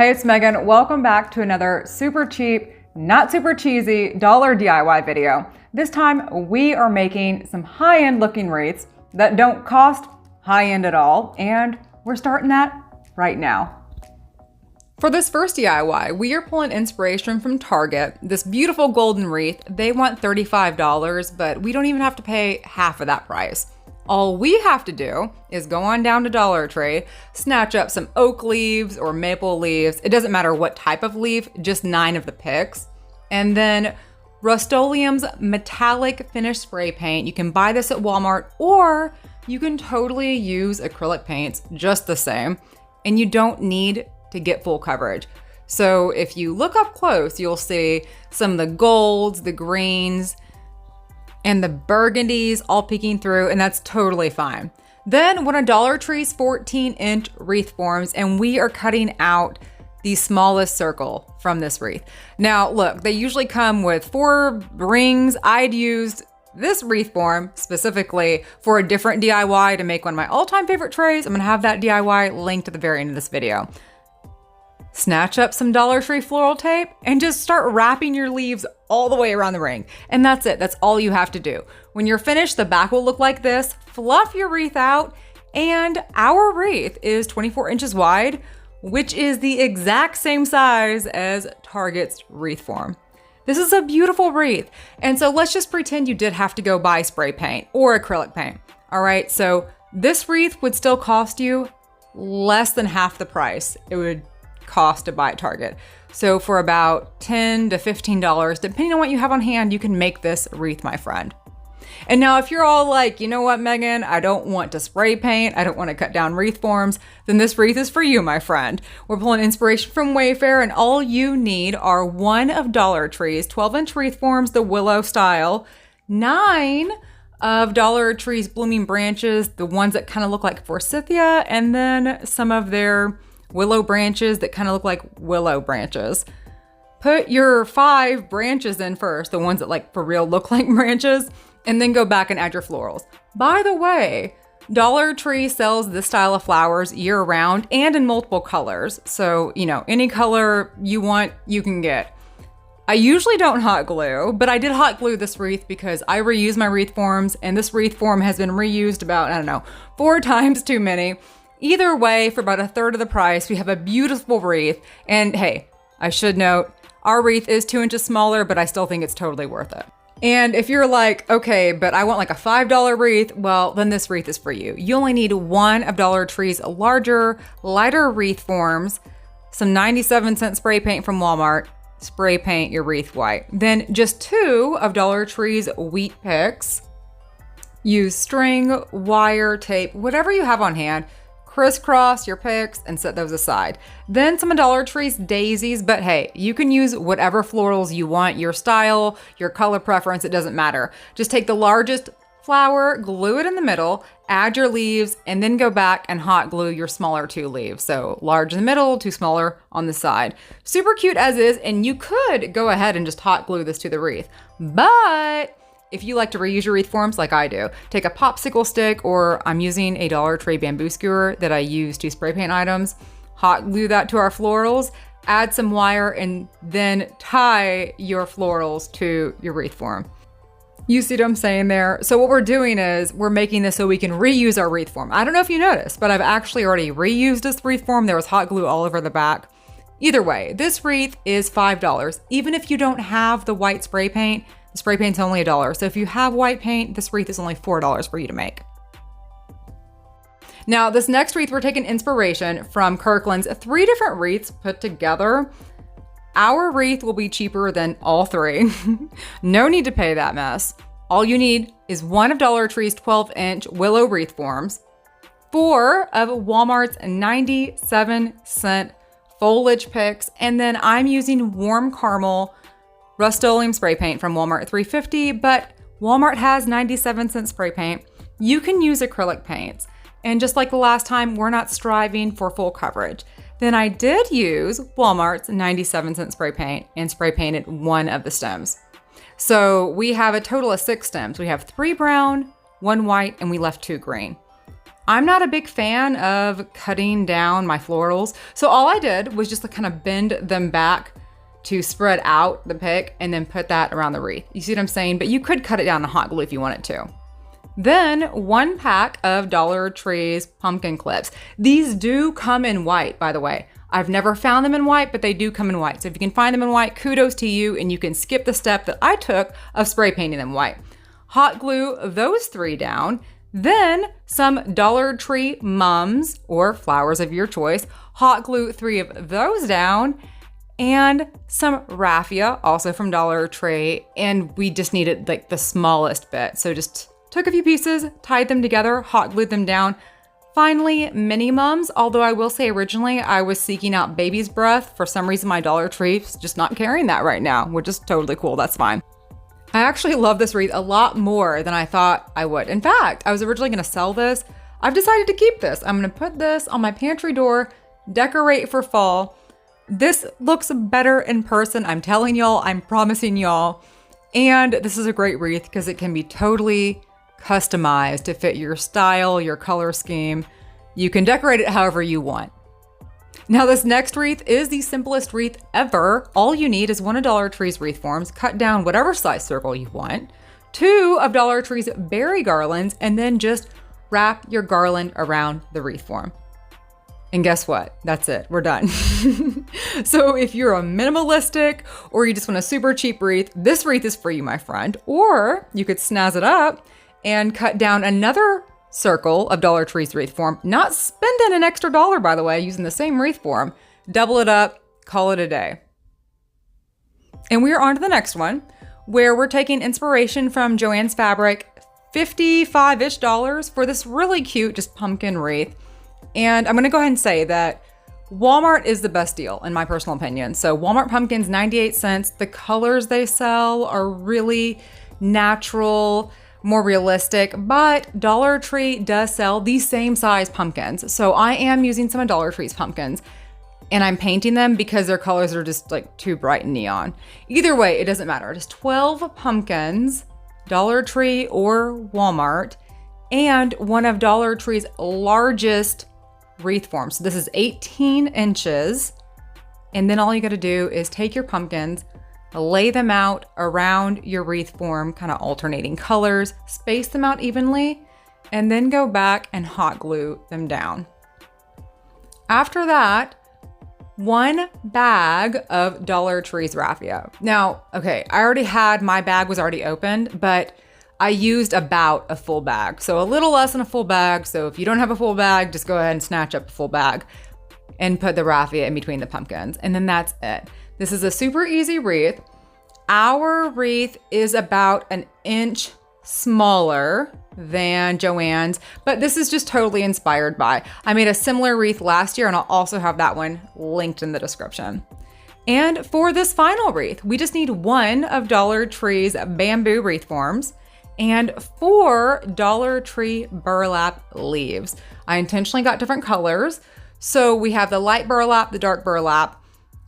Hey, it's Megan. Welcome back to another super cheap, not super cheesy dollar DIY video. This time we are making some high-end looking wreaths that don't cost high-end at all, and we're starting that right now. For this first DIY, we are pulling inspiration from Target. This beautiful golden wreath, they want $35, but we don't even have to pay half of that price. All we have to do is go on down to Dollar Tree, snatch up some oak leaves or maple leaves. It doesn't matter what type of leaf, just 9 of the picks. And then Rustoleum's metallic finish spray paint. You can buy this at Walmart, or you can totally use acrylic paints just the same. And you don't need to get full coverage. So if you look up close, you'll see some of the golds, the greens, and the burgundies all peeking through, and that's totally fine. Then one of Dollar Tree's 14-inch wreath forms, and we are cutting out the smallest circle from this wreath. Now, look, they usually come with 4 rings. I'd used this wreath form specifically for a different DIY to make one of my all-time favorite trays. I'm gonna have that DIY linked at the very end of this video. Snatch up some Dollar Tree floral tape and just start wrapping your leaves all the way around the ring. And that's it, that's all you have to do. When you're finished, the back will look like this. Fluff your wreath out, and our wreath is 24 inches wide, which is the exact same size as Target's wreath form. This is a beautiful wreath. And so let's just pretend you did have to go buy spray paint or acrylic paint. All right, so this wreath would still cost you less than half the price it would cost to buy at Target. So for about $10 to $15, depending on what you have on hand, you can make this wreath, my friend. And now if you're all like, you know what, Megan, I don't want to spray paint, I don't want to cut down wreath forms, then this wreath is for you, my friend. We're pulling inspiration from Wayfair, and all you need are 1 of Dollar Tree's 12-inch wreath forms, the willow style, 9 of Dollar Tree's blooming branches, the ones that kind of look like forsythia, and then some of their willow branches that kind of look like willow branches. Put your 5 branches in first, the ones that like for real look like branches, and then go back and add your florals. By the way, Dollar Tree sells this style of flowers year round and in multiple colors. So, you know, any color you want, you can get. I usually don't hot glue, but I did hot glue this wreath because I reuse my wreath forms, and this wreath form has been reused about, I don't know, 4 times too many. Either way, for about 1/3 of the price, we have a beautiful wreath. And hey, I should note, our wreath is 2 inches smaller, but I still think it's totally worth it. And if you're like, okay, but I want like a $5 wreath, well, then this wreath is for you. You only need 1 of Dollar Tree's larger, lighter wreath forms, some 97-cent spray paint from Walmart, spray paint your wreath white. Then just 2 of Dollar Tree's wheat picks. Use string, wire, tape, whatever you have on hand. Crisscross your picks and set those aside. Then some of Dollar Tree's daisies, but hey, you can use whatever florals you want, your style, your color preference, it doesn't matter. Just take the largest flower, glue it in the middle, add your leaves, and then go back and hot glue your smaller 2 leaves. So large in the middle, 2 smaller on the side. Super cute as is, and you could go ahead and just hot glue this to the wreath. But if you like to reuse your wreath forms like I do, take a popsicle stick, or I'm using a Dollar Tree bamboo skewer that I use to spray paint items, hot glue that to our florals, add some wire, and then tie your florals to your wreath form. You see what I'm saying there? So what we're doing is we're making this so we can reuse our wreath form. I don't know if you noticed, but I've actually already reused this wreath form. There was hot glue all over the back. Either way, this wreath is $5. Even if you don't have the white spray paint, the spray paint's only $1. So if you have white paint, this wreath is only $4 for you to make. Now, this next wreath, we're taking inspiration from Kirkland's 3 different wreaths put together. Our wreath will be cheaper than all 3. No need to pay that mess. All you need is 1 of Dollar Tree's 12-inch willow wreath forms, 4 of Walmart's 97-cent foliage picks, and then I'm using warm caramel Rustoleum spray paint from Walmart at $3.50, but Walmart has 97-cent spray paint. You can use acrylic paints. And just like the last time, we're not striving for full coverage. Then I did use Walmart's 97-cent spray paint and spray painted 1 of the stems. So we have a total of 6 stems. We have 3 brown, 1 white, and we left 2 green. I'm not a big fan of cutting down my florals. So all I did was just kind of bend them back to spread out the pick and then put that around the wreath. You see what I'm saying? But you could cut it down in hot glue if you wanted to. Then 1 pack of Dollar Tree's pumpkin clips. These do come in white, by the way. I've never found them in white, but they do come in white. So if you can find them in white, kudos to you, and you can skip the step that I took of spray painting them white. Hot glue those 3 down, then some Dollar Tree mums or flowers of your choice. Hot glue 3 of those down, and some raffia, also from Dollar Tree, and we just needed like the smallest bit. So just took a few pieces, tied them together, hot glued them down. Finally, mini mums, although I will say originally I was seeking out baby's breath. For some reason, my Dollar Tree's just not carrying that right now, which is totally cool. That's fine. I actually love this wreath a lot more than I thought I would. In fact, I was originally gonna sell this. I've decided to keep this. I'm gonna put this on my pantry door, decorate for fall. This looks better in person. I'm telling y'all, I'm promising y'all. And this is a great wreath because it can be totally customized to fit your style, your color scheme. You can decorate it however you want. Now this next wreath is the simplest wreath ever. All you need is 1 of Dollar Tree's wreath forms, cut down whatever size circle you want, 2 of Dollar Tree's berry garlands, and then just wrap your garland around the wreath form. And guess what? That's it, we're done. So if you're a minimalistic or you just want a super cheap wreath, this wreath is for you, my friend. Or you could snazz it up and cut down another circle of Dollar Tree's wreath form, not spending an extra $1, by the way, using the same wreath form, double it up, call it a day. And we are on to the next one, where we're taking inspiration from Joann's Fabric, $55-ish for this really cute, just pumpkin wreath. And I'm gonna go ahead and say that Walmart is the best deal, in my personal opinion. So Walmart pumpkins, 98 cents. The colors they sell are really natural, more realistic, but Dollar Tree does sell the same size pumpkins. So I am using some of Dollar Tree's pumpkins and I'm painting them because their colors are just like too bright and neon. Either way, it doesn't matter. Just 12 pumpkins, Dollar Tree or Walmart, and 1 of Dollar Tree's largest wreath forms. So this is 18 inches. And then all you gotta do is take your pumpkins, lay them out around your wreath form, kind of alternating colors, space them out evenly, and then go back and hot glue them down. After that, 1 bag of Dollar Tree's raffia. Now, okay, my bag was already opened, but I used about a full bag. So a little less than a full bag. So if you don't have a full bag, just go ahead and snatch up a full bag and put the raffia in between the pumpkins. And then that's it. This is a super easy wreath. Our wreath is about an inch smaller than Joann's, but this is just totally inspired by. I made a similar wreath last year and I'll also have that one linked in the description. And for this final wreath, we just need 1 of Dollar Tree's bamboo wreath forms and 4 Dollar Tree burlap leaves. I intentionally got different colors. So we have the light burlap, the dark burlap.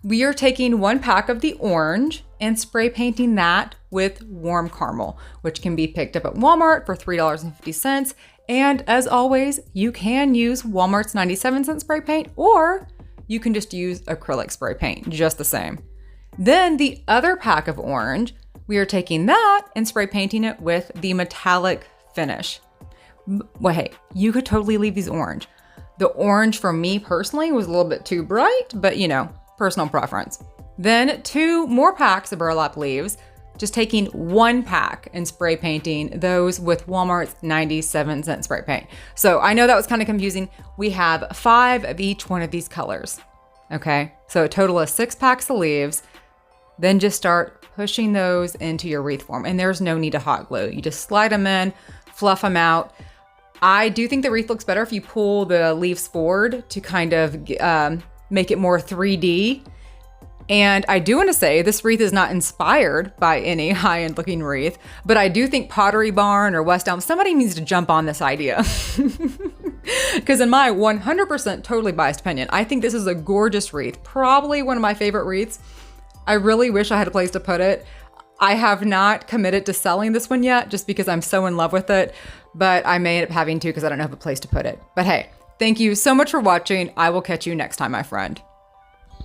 We are taking 1 pack of the orange and spray painting that with warm caramel, which can be picked up at Walmart for $3.50. And as always, you can use Walmart's 97-cent spray paint, or you can just use acrylic spray paint, just the same. Then the other pack of orange, we are taking that and spray painting it with the metallic finish. Well, hey, you could totally leave these orange. The orange for me personally was a little bit too bright, but you know, personal preference. Then 2 more packs of burlap leaves, just taking 1 pack and spray painting those with Walmart's 97-cent spray paint. So I know that was kind of confusing. We have 5 of each one of these colors. Okay, so a total of 6 packs of leaves. Then just start pushing those into your wreath form. And there's no need to hot glue. You just slide them in, fluff them out. I do think the wreath looks better if you pull the leaves forward to kind of make it more 3D. And I do want to say this wreath is not inspired by any high-end looking wreath, but I do think Pottery Barn or West Elm, somebody needs to jump on this idea. Because in my 100% totally biased opinion, I think this is a gorgeous wreath, probably one of my favorite wreaths. I really wish I had a place to put it. I have not committed to selling this one yet just because I'm so in love with it, but I may end up having to because I don't have a place to put it. But hey, thank you so much for watching. I will catch you next time, my friend.